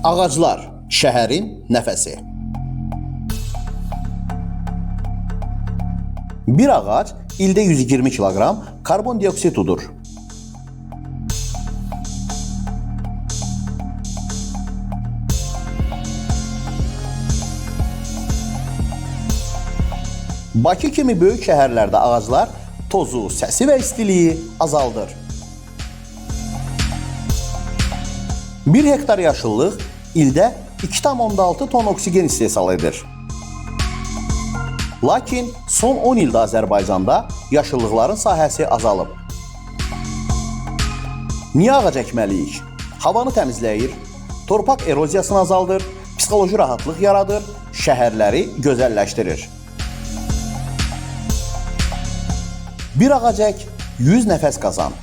Ağaclar, şəhərin nəfəsi. Bir ağac ildə 120 kiloqram karbondioksit udur. Bakı kimi böyük şəhərlərdə ağaclar tozu, səsi və istiliyi azaldır. 1 hektar yaşıllıq ildə 2,6 ton oksigen istehsal edir. Lakin son 10 ildə Azərbaycanda yaşıllıqların sahəsi azalıb. Niyə ağac əkməliyik? Havanı təmizləyir, torpaq eroziyasını azaldır, psixoloji rahatlıq yaradır, şəhərləri gözəlləşdirir. Bir ağac ək, 100 nəfəs qazan.